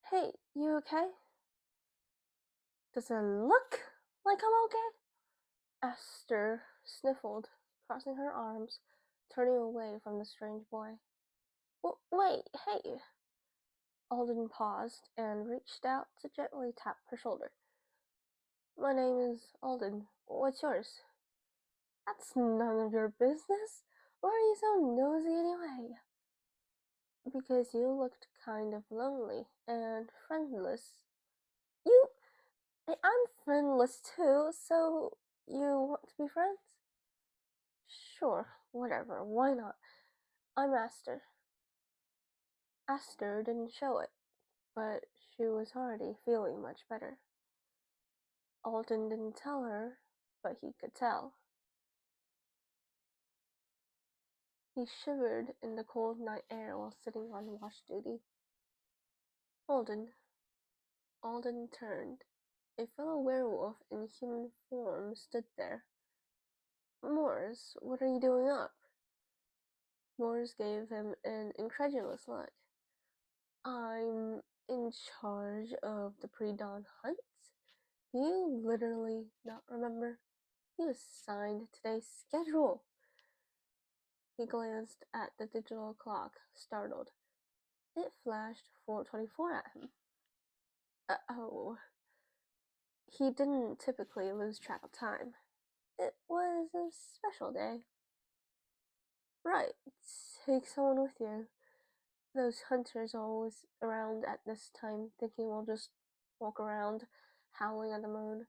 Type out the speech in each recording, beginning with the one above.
Hey, you okay? Does it look like I'm okay? Aster sniffled, crossing her arms, turning away from the strange boy. Wait, hey! Alden paused and reached out to gently tap her shoulder. My name is Alden. What's yours? That's none of your business. Why are you so nosy anyway? Because you looked kind of lonely and friendless. You I'm friendless too, so you want to be friends? Sure, whatever, why not? I'm Aster. Aster didn't show it, but she was already feeling much better. Alden didn't tell her, but he could tell. He shivered in the cold night air while sitting on watch duty. Alden. Alden turned. A fellow werewolf in human form stood there. Morris, what are you doing up? Morris gave him an incredulous look. I'm in charge of the pre-dawn hunt. Do you literally not remember? You assigned today's schedule. He glanced at the digital clock, startled. It flashed 4:24 at him. Oh. He didn't typically lose track of time. It was a special day. Right. Take someone with you. Those hunters are always around at this time, thinking we'll just walk around, howling at the moon.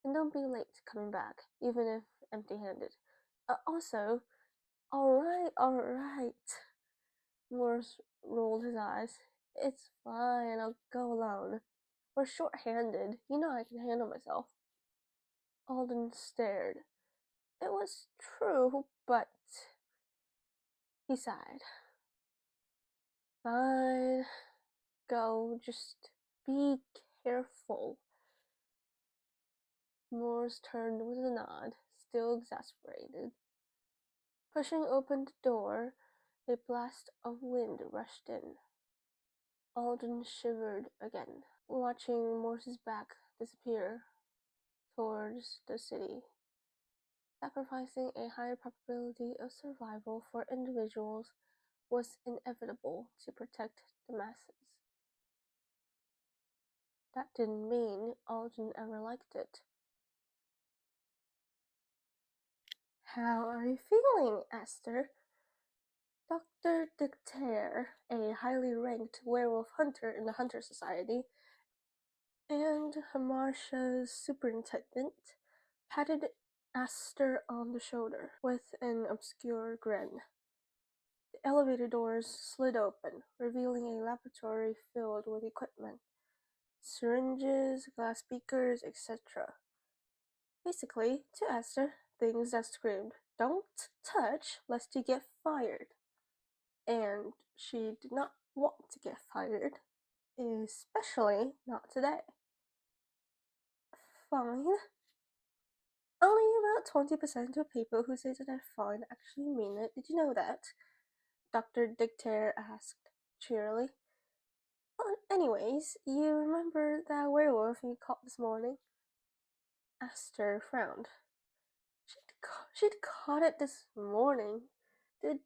And don't be late coming back, even if empty-handed. Also, alright. Morris rolled his eyes. It's fine, I'll go alone. We're short-handed. You know I can handle myself. Alden stared. It was true, but he sighed. Fine. Go, just be careful. Morris turned with a nod, still exasperated. Pushing open the door, a blast of wind rushed in. Alden shivered again, watching Morse's back disappear towards the city. Sacrificing a higher probability of survival for individuals was inevitable to protect the masses. That didn't mean Alden ever liked it. How are you feeling, Aster? Dr. Dictaire, a highly ranked werewolf hunter in the Hunter Society, and Hamartia's superintendent, patted Aster on the shoulder with an obscure grin. The elevator doors slid open, revealing a laboratory filled with equipment. Syringes, glass beakers, etc. Basically, to Aster, things that screamed, "Don't touch lest you get fired." And she did not want to get fired, especially not today. Fine. Only about 20% of people who say that they're fine actually mean it. Did you know that? Dr. Dictaire asked cheerily. Well, anyways, you remember that werewolf you caught this morning? Aster frowned. She'd caught it this morning. Did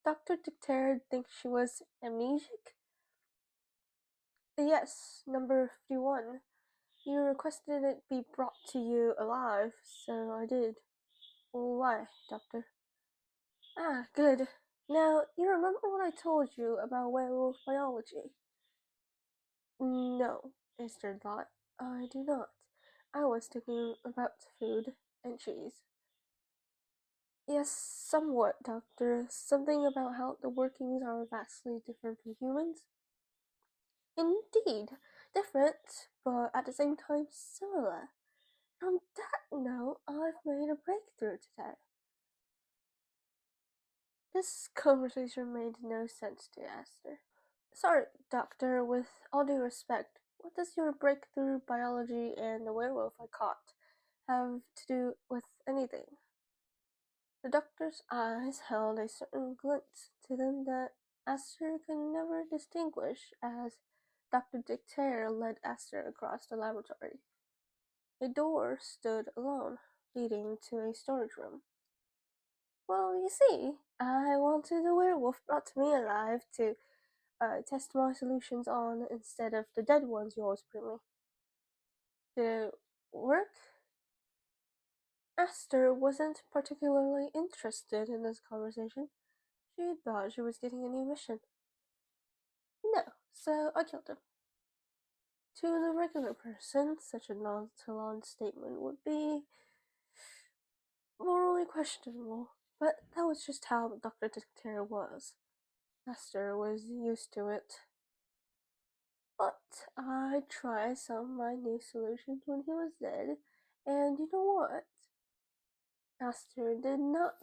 Dr. Dictaire think she was amnesiac? Yes, number 51. You requested it be brought to you alive, so I did. Why, Doctor? Ah, good. Now, you remember what I told you about werewolf biology? No, Esther thought. I do not. I was thinking about food and cheese. Yes, somewhat, Doctor. Something about how the workings are vastly different from humans. Indeed, different, but at the same time similar. On that note, I've made a breakthrough today. This conversation made no sense to Aster. Sorry, Doctor, with all due respect, what does your breakthrough biology and the werewolf I caught have to do with anything? The doctor's eyes held a certain glint to them that Aster could never distinguish as Dr. Dictator led Aster across the laboratory. A door stood alone, leading to a storage room. Well, you see, I wanted a werewolf brought to me alive to test my solutions on instead of the dead ones you always bring me. Did it work? Aster wasn't particularly interested in this conversation. She thought she was getting a new mission. No, so I killed him. To the regular person, such a nonchalant statement would be morally questionable, but that was just how Dr. Dictator was. Aster was used to it. But I tried some of my new solutions when he was dead, and you know what? Aster did not.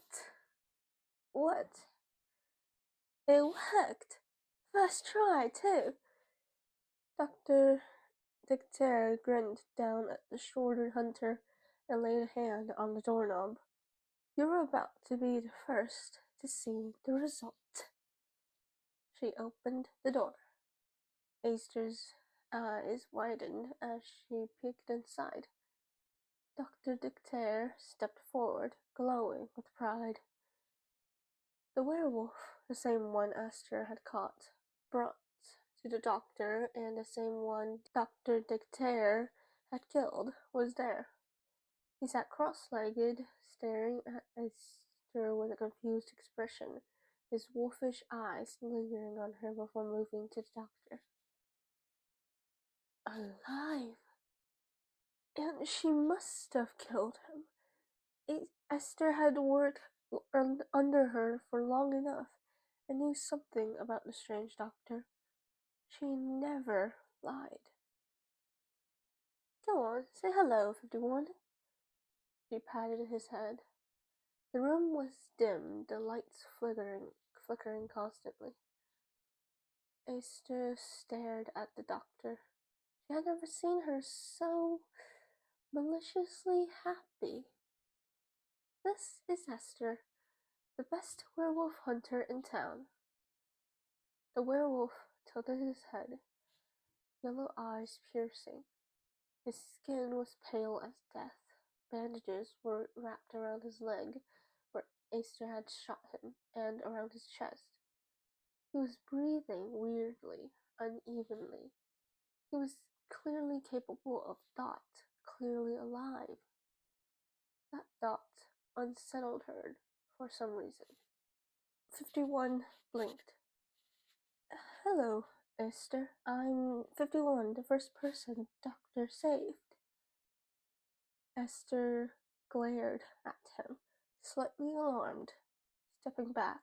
What? It worked! First try, too! Dr. Dictator grinned down at the shouldered hunter and laid a hand on the doorknob. You're about to be the first to see the result. She opened the door. Aster's eyes widened as she peeked inside. Dr. Dictator stepped forward, glowing with pride. The werewolf, the same one Aster had caught, brought to the doctor, and the same one Dr. Dictator had killed, was there. He sat cross-legged, staring at Aster with a confused expression, his wolfish eyes lingering on her before moving to the doctor. Alive! And she must have killed him. Aster had worked under her for long enough and knew something about the strange doctor. She never lied. Go on, say hello, 51. She patted his head. The room was dim, the lights flickering constantly. Aster stared at the doctor. She had never seen her so maliciously happy. This is Aster, the best werewolf hunter in town. The werewolf tilted his head, yellow eyes piercing. His skin was pale as death. Bandages were wrapped around his leg, where Aster had shot him, and around his chest. He was breathing weirdly, unevenly. He was clearly capable of thought, clearly alive. That thought unsettled her for some reason. 51 blinked. Hello, Aster. I'm 51, the first person Doctor saved. Aster glared at him, slightly alarmed, stepping back.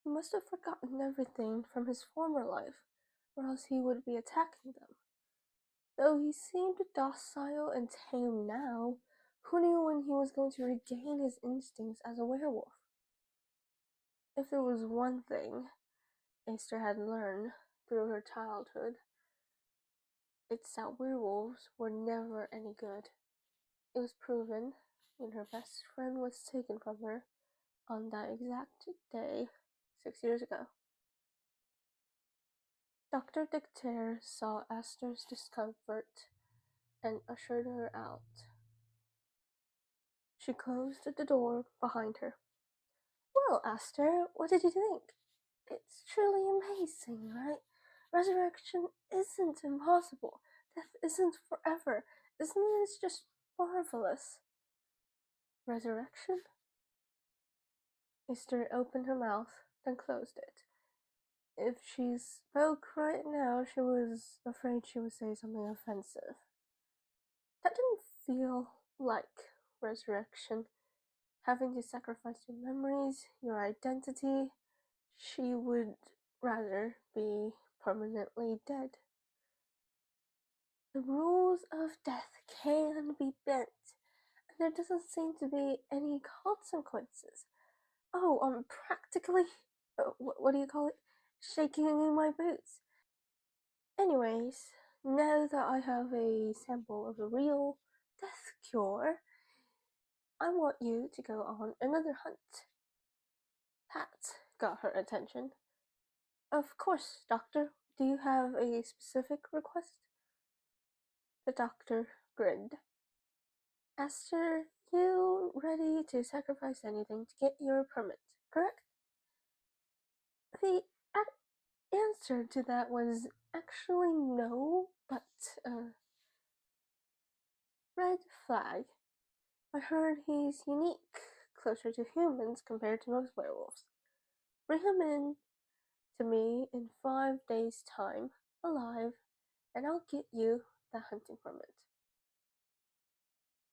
He must have forgotten everything from his former life, or else he would be attacking them. Though he seemed docile and tame now, who knew when he was going to regain his instincts as a werewolf? If there was one thing Aster had learned through her childhood, it's that werewolves were never any good. It was proven when her best friend was taken from her on that exact day 6 years ago. Dr. Dictator saw Aster's discomfort and ushered her out. She closed the door behind her. Well, Aster, what did you think? It's truly amazing, right? Resurrection isn't impossible. Death isn't forever. Isn't it just marvelous? Resurrection? Aster opened her mouth, then closed it. If she spoke right now, she was afraid she would say something offensive. That didn't feel like resurrection. Having to sacrifice your memories, your identity. She would rather be permanently dead. The rules of death can be bent, and there doesn't seem to be any consequences. Oh, I'm practically, what do you call it? Shaking in my boots. Anyways, now that I have a sample of a real death cure, I want you to go on another hunt. That got her attention. Of course, Doctor. Do you have a specific request? The doctor grinned. Aster, you ready to sacrifice anything to get your permit, correct? The answer to that was actually no, but, red flag. I heard he's unique, closer to humans compared to most werewolves. Bring him in to me in 5 days' time, alive, and I'll get you the hunting permit.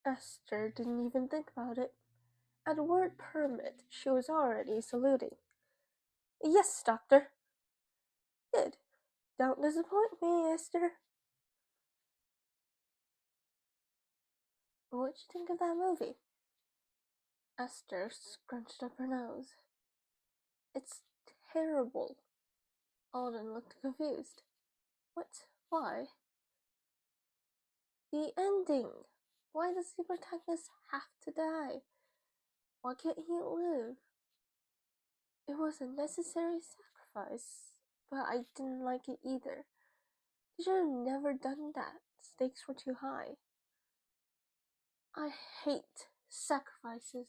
Aster didn't even think about it. At the word permit, she was already saluting. Yes, doctor. Good. Don't disappoint me, Aster. What'd you think of that movie? Aster scrunched up her nose. It's terrible. Alden looked confused. What? Why? The ending. Why does the protagonist have to die? Why can't he live? It was a necessary sacrifice, but I didn't like it either. You should have never done that. Stakes were too high. I hate sacrifices.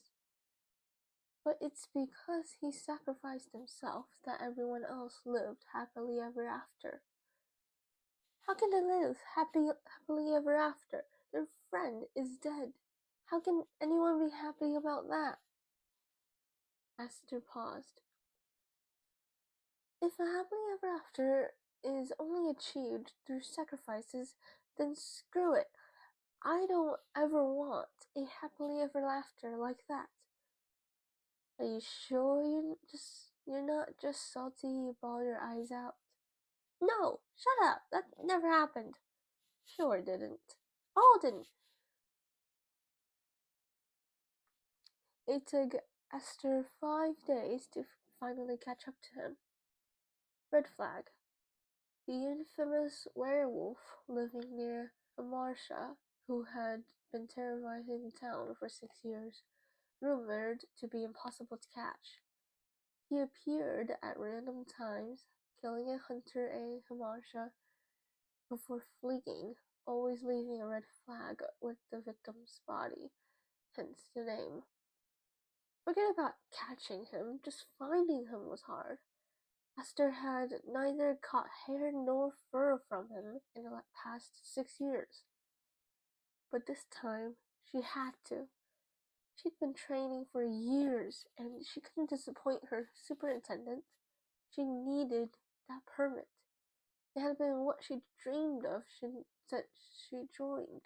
But it's because he sacrificed himself that everyone else lived happily ever after. How can they live happily ever after? Their friend is dead. How can anyone be happy about that? Aster paused. If a happily ever after is only achieved through sacrifices, then screw it. I don't ever want a happily ever after like that. Are you sure you're not just salty you bawled your eyes out? No, shut up. That never happened. Sure didn't. Alden! It took Aster 5 days to finally catch up to him. Red flag. The infamous werewolf living near Amarsha, who had been terrorizing the town for 6 years, rumored to be impossible to catch. He appeared at random times, killing a hunter in Amarsha before fleeing, always leaving a red flag with the victim's body, hence the name. Forget about catching him, just finding him was hard. Aster had neither caught hair nor fur from him in the past 6 years. But this time, she had to. She'd been training for years, and she couldn't disappoint her superintendent. She needed that permit. It had been what she dreamed of since she joined.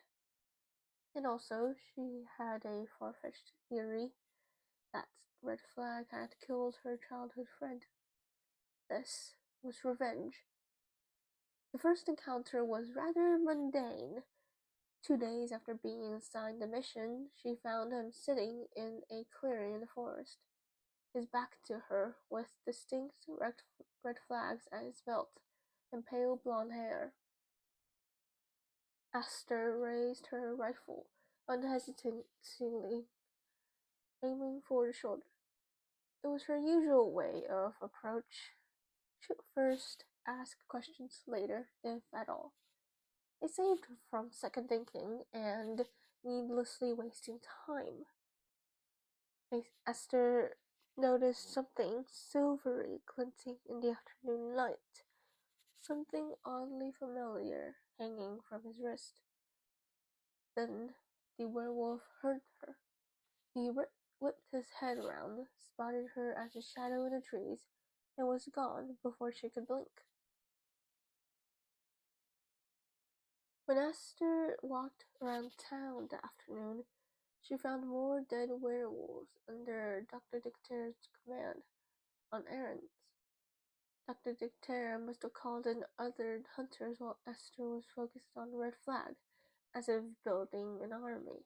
And also, she had a far-fetched theory that Red Flag had killed her childhood friend. This was revenge. The first encounter was rather mundane. 2 days after being assigned the mission, she found him sitting in a clearing in the forest, his back to her, with distinct red flags at his belt and pale blonde hair. Aster raised her rifle unhesitatingly, aiming for the shoulder. It was her usual way of approach. Shoot first, ask questions later, if at all. It saved her from second thinking and needlessly wasting time. Aster noticed something silvery glinting in the afternoon light, something oddly familiar hanging from his wrist. Then the werewolf heard her. He whipped his head around, spotted her as a shadow in the trees, and was gone before she could blink. When Aster walked around town that afternoon, she found more dead werewolves under Dr. Dictator's command on errands. Dr. Dictator must have called in other hunters while Aster was focused on Red Flag, as if building an army.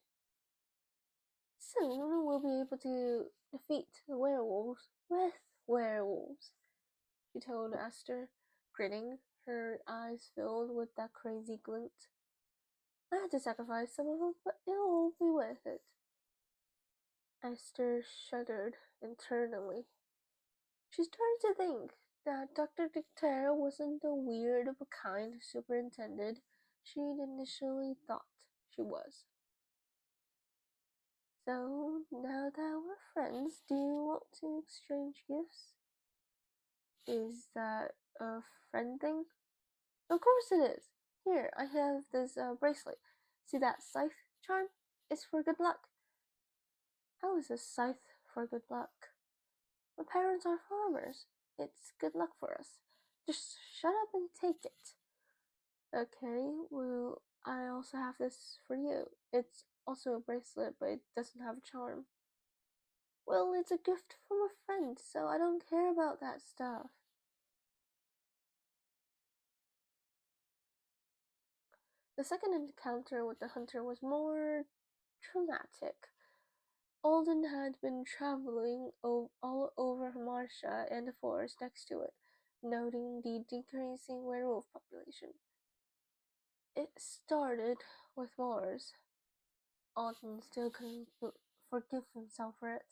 Soon we'll be able to defeat the werewolves with werewolves, she told Aster, grinning, her eyes filled with that crazy glint. I had to sacrifice some of them, but it'll be worth it. Aster shuddered internally. She started to think that Dr. Dictaire wasn't the weird of a kind superintendent she'd initially thought she was. So, now that we're friends, do you want to exchange gifts? Is that a friend thing? Of course it is. Here, I have this bracelet. See that scythe charm? It's for good luck. How is a scythe for good luck? My parents are farmers. It's good luck for us. Just shut up and take it. Okay, well, I also have this for you. It's also a bracelet, but it doesn't have a charm. Well, it's a gift from a friend, so I don't care about that stuff. The second encounter with the hunter was more traumatic. Alden had been traveling all over Marcia and the forest next to it, noting the decreasing werewolf population. It started with Mars. Alden still couldn't forgive himself for it,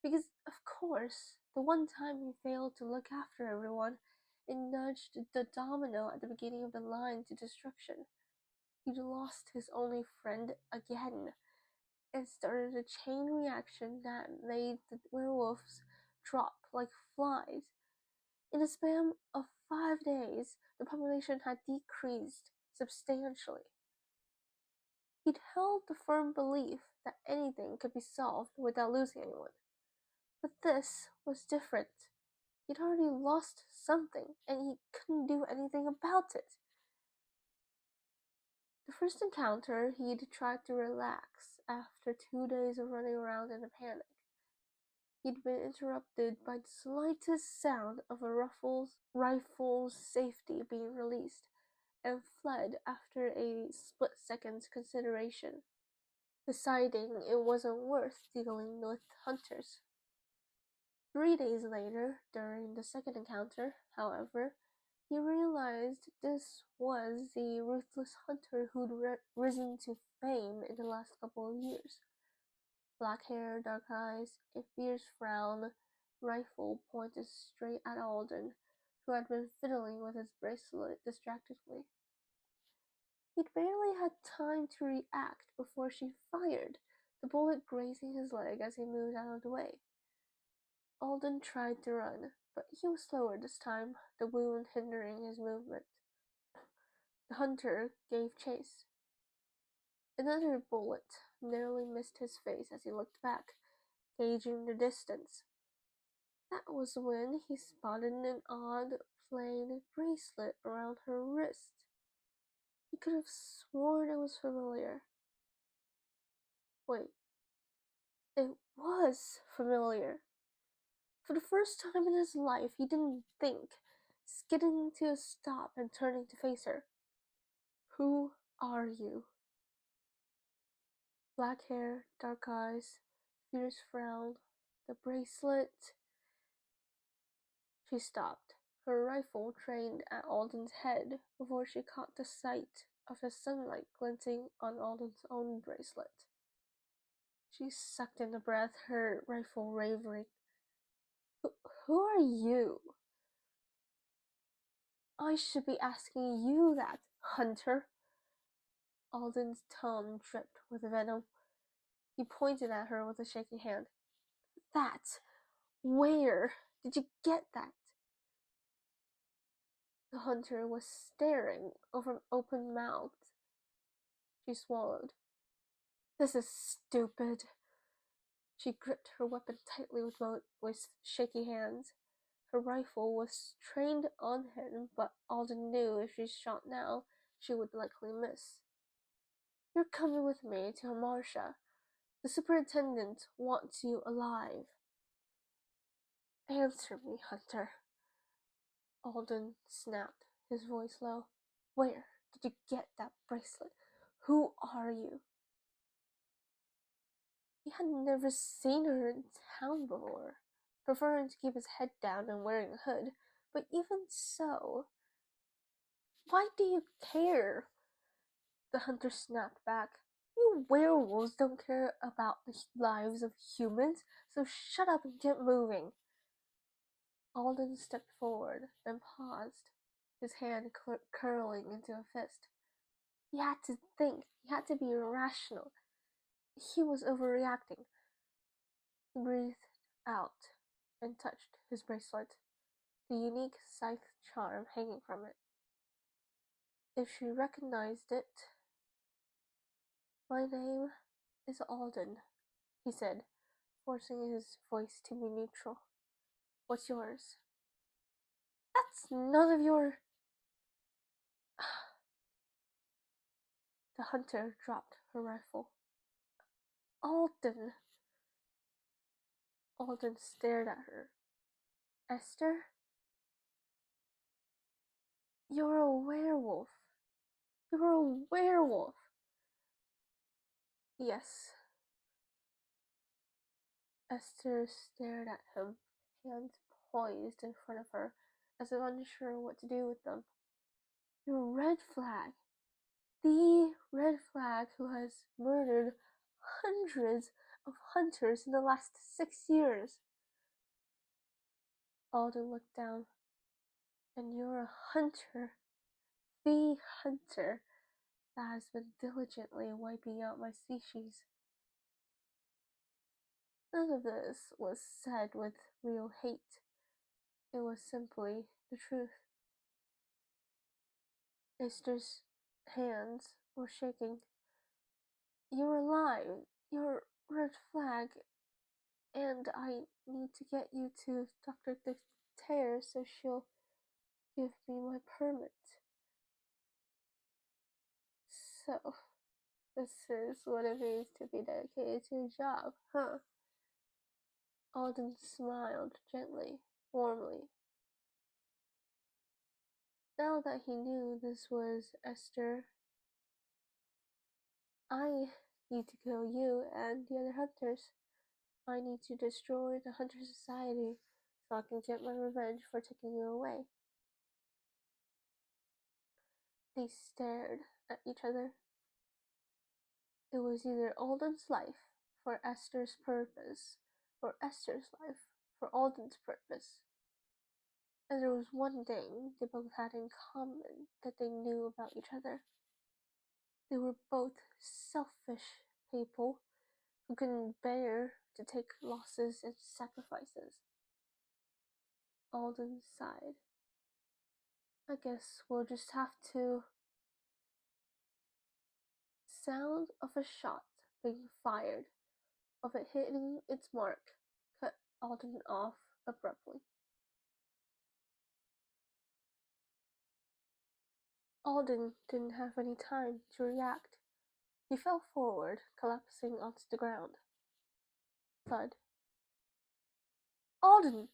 because, of course, the one time he failed to look after everyone, it nudged the domino at the beginning of the line to destruction. He'd lost his only friend again, and started a chain reaction that made the werewolves drop like flies. In a span of 5 days, the population had decreased substantially. He'd held the firm belief that anything could be solved without losing anyone. But this was different. He'd already lost something, and he couldn't do anything about it. The first encounter, he'd tried to relax after 2 days of running around in a panic. He'd been interrupted by the slightest sound of a rifle's safety being released, and fled after a split second's consideration, deciding it wasn't worth dealing with hunters. 3 days later, during the second encounter, however, he realized this was the ruthless hunter who'd risen to fame in the last couple of years. Black hair, dark eyes, a fierce frown, rifle pointed straight at Alden, who had been fiddling with his bracelet distractedly. He'd barely had time to react before she fired, the bullet grazing his leg as he moved out of the way. Alden tried to run, but he was slower this time, the wound hindering his movement. The hunter gave chase. Another bullet narrowly missed his face as he looked back, gauging the distance. That was when he spotted an odd, plain bracelet around her wrist. He could have sworn it was familiar. Wait, it was familiar. For the first time in his life, he didn't think, skidding to a stop and turning to face her. Who are you? Black hair, dark eyes, fierce frown, the bracelet. She stopped, her rifle trained at Alden's head before she caught the sight of the sunlight glinting on Alden's own bracelet. She sucked in the breath, her rifle wavering. Who are you? I should be asking you that, Hunter. Alden's tone dripped with venom. He pointed at her with a shaky hand. That? Where did you get that? The hunter was staring over open mouthed. She swallowed. This is stupid. She gripped her weapon tightly with shaky hands. Her rifle was trained on him, but Alden knew if she shot now, she would likely miss. You're coming with me to Marcia. The superintendent wants you alive. Answer me, Hunter. Alden snapped, his voice low. Where did you get that bracelet? Who are you? He had never seen her in town before, preferring to keep his head down and wearing a hood, but even so, why do you care? The hunter snapped back. You werewolves don't care about the lives of humans, so shut up and get moving. Alden stepped forward and paused, his hand curling into a fist. He had to think. He had to be rational. He was overreacting. He breathed out and touched his bracelet, the unique scythe charm hanging from it. If she recognized it. My name is Alden, he said, forcing his voice to be neutral. What's yours? That's none of your. The hunter dropped her rifle. Alden! Alden stared at her. Esther? You're a werewolf. You're a werewolf. Yes. Esther stared at him, hands poised in front of her, as if unsure what to do with them. You're Red Flag. The Red Flag who has murdered hundreds of hunters in the last 6 years. Alden looked down. And you're a hunter. The hunter that has been diligently wiping out my species. None of this was said with real hate. It was simply the truth. Esther's hands were shaking. You're alive. You're Red Flag. And I need to get you to Dr. Dictaire so she'll give me my permit. So, this is what it means to be dedicated to a job, huh? Alden smiled gently, warmly. Now that he knew this was Esther, I need to kill you and the other hunters. I need to destroy the Hunter Society so I can get my revenge for taking you away. They stared at each other. It was either Alden's life for Esther's purpose, or Esther's life for Alden's purpose. And there was one thing they both had in common that they knew about each other. They were both selfish people who couldn't bear to take losses and sacrifices. Alden sighed. I guess we'll just have to. Sound of a shot being fired, of it hitting its mark, cut Alden off abruptly. Alden didn't have any time to react. He fell forward, collapsing onto the ground. Thud. Alden!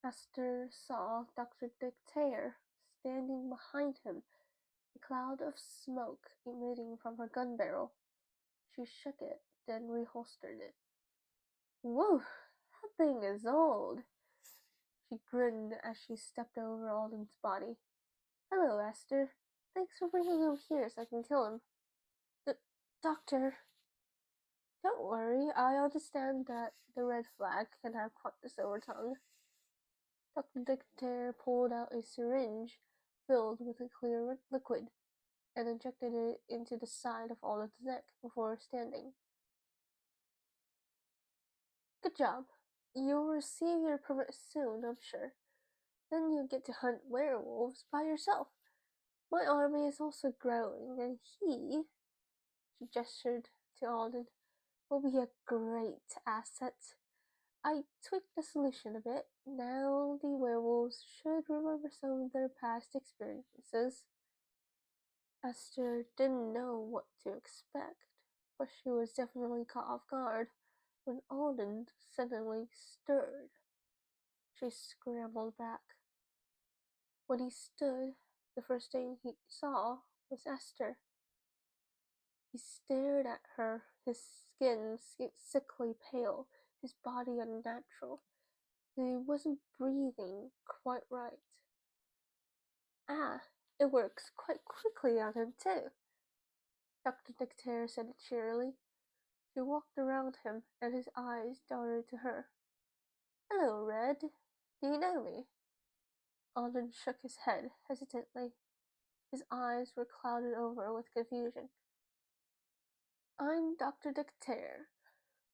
Aster saw Dr. Dictaire standing behind him, a cloud of smoke emitting from her gun barrel. She shook it, then reholstered it. Whoa, that thing is old. She grinned as she stepped over Alden's body. Hello, Aster. Thanks for bringing him here so I can kill him. Doctor. Don't worry, I understand that the Red Flag can have hotness over tongue. Dr. Dictaire pulled out a syringe filled with a clear liquid and injected it into the side of Alden's neck before standing. Good job. You'll receive your permit soon, I'm sure. Then you get to hunt werewolves by yourself. My army is also growing, and she gestured to Alden, will be a great asset. I tweaked the solution a bit. Now the werewolves should remember some of their past experiences. Esther didn't know what to expect, but she was definitely caught off guard when Alden suddenly stirred. She scrambled back. When he stood, the first thing he saw was Esther. He stared at her, his skin sickly pale, his body unnatural. He wasn't breathing quite right. Ah, it works quite quickly on him, too, Dr. Dictaire said cheerily. She walked around him, and his eyes darted to her. Hello, Red. Do you know me? Alden shook his head hesitantly. His eyes were clouded over with confusion. I'm Dr. Dictator.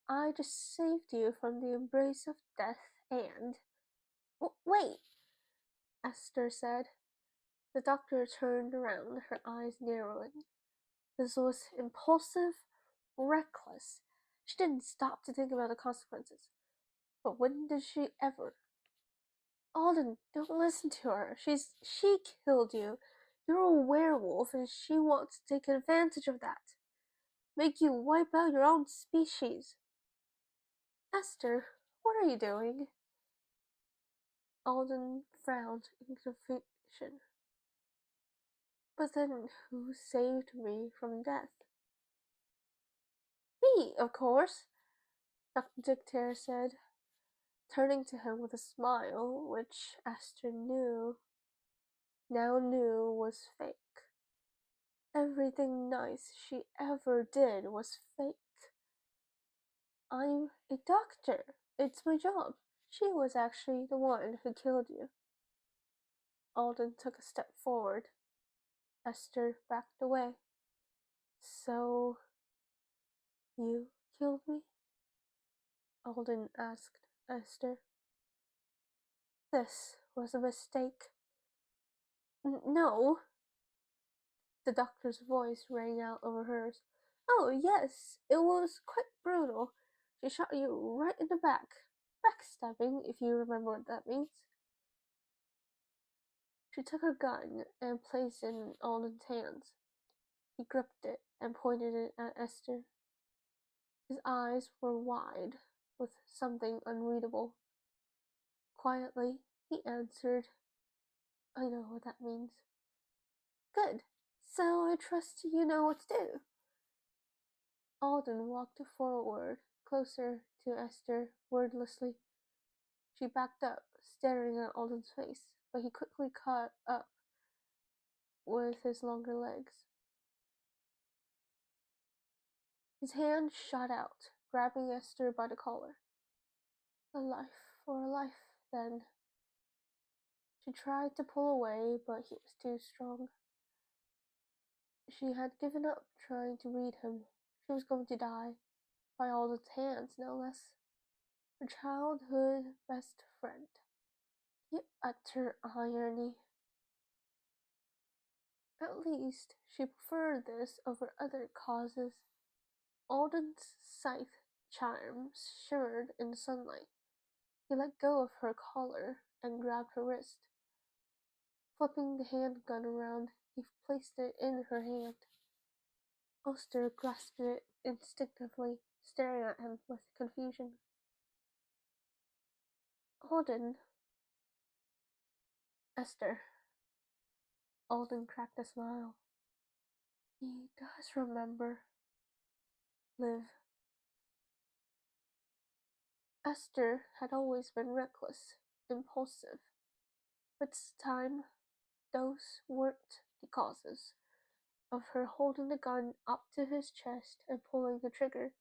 I just saved you from the embrace of death and. Wait, Aster said. The doctor turned around, her eyes narrowing. This was impulsive, reckless. She didn't stop to think about the consequences. But when did she ever? Alden, don't listen to her. She killed you. You're a werewolf and she wants to take advantage of that. Make you wipe out your own species. Esther, what are you doing? Alden frowned in confusion. But then who saved me from death? Me, of course, Dr. Dictator said, turning to him with a smile which Esther now knew was fake. Everything nice she ever did was fake. I'm a doctor. It's my job. She was actually the one who killed you. Alden took a step forward. Esther backed away. So, you killed me? Alden asked Esther. This was a mistake. No. The doctor's voice rang out over hers. Oh, yes, it was quite brutal. She shot you right in the back. Backstabbing, if you remember what that means. She took her gun and placed it in Alden's hands. He gripped it and pointed it at Esther. His eyes were wide with something unreadable. Quietly, he answered, I know what that means. Good. So I trust you know what to do. Alden walked forward, closer to Esther, wordlessly. She backed up, staring at Alden's face, but he quickly caught up with his longer legs. His hand shot out, grabbing Esther by the collar. A life for a life, then. She tried to pull away, but he was too strong. She had given up trying to read him. She was going to die, by Alden's hands, no less. Her childhood best friend. The utter irony. At least she preferred this over other causes. Alden's scythe charms shimmered in the sunlight. He let go of her collar and grabbed her wrist. Flipping the handgun around, he placed it in her hand. Aster grasped it instinctively, staring at him with confusion. Alden. Esther. Alden cracked a smile. He does remember. Liv. Esther had always been reckless, impulsive. But this time, those weren't the causes of her holding the gun up to his chest and pulling the trigger.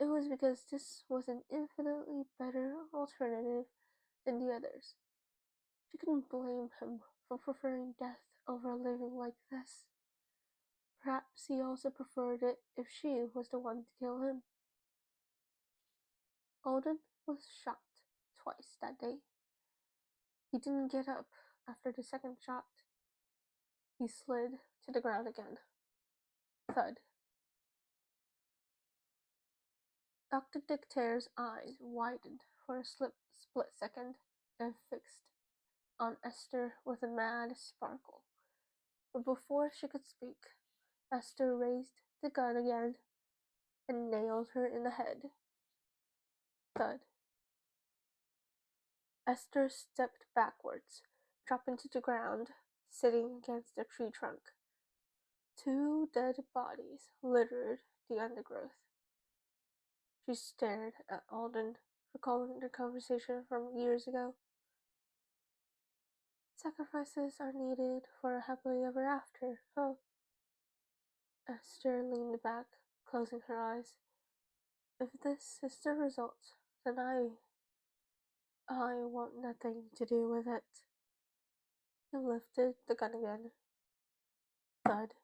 It was because this was an infinitely better alternative than the others. She couldn't blame him for preferring death over living like this. Perhaps he also preferred it if she was the one to kill him. Alden was shot twice that day. He didn't get up after the second shot. He slid to the ground again. Thud. Dr. Dictator's eyes widened for a split second and fixed on Esther with a mad sparkle. But before she could speak, Esther raised the gun again and nailed her in the head. Thud. Esther stepped backwards, dropping to the ground, sitting against a tree trunk. Two dead bodies littered the undergrowth. She stared at Alden, recalling their conversation from years ago. Sacrifices are needed for a happily ever after, huh? Esther leaned back, closing her eyes. If this is the result, Then I want nothing to do with it. He lifted the gun again. Thud.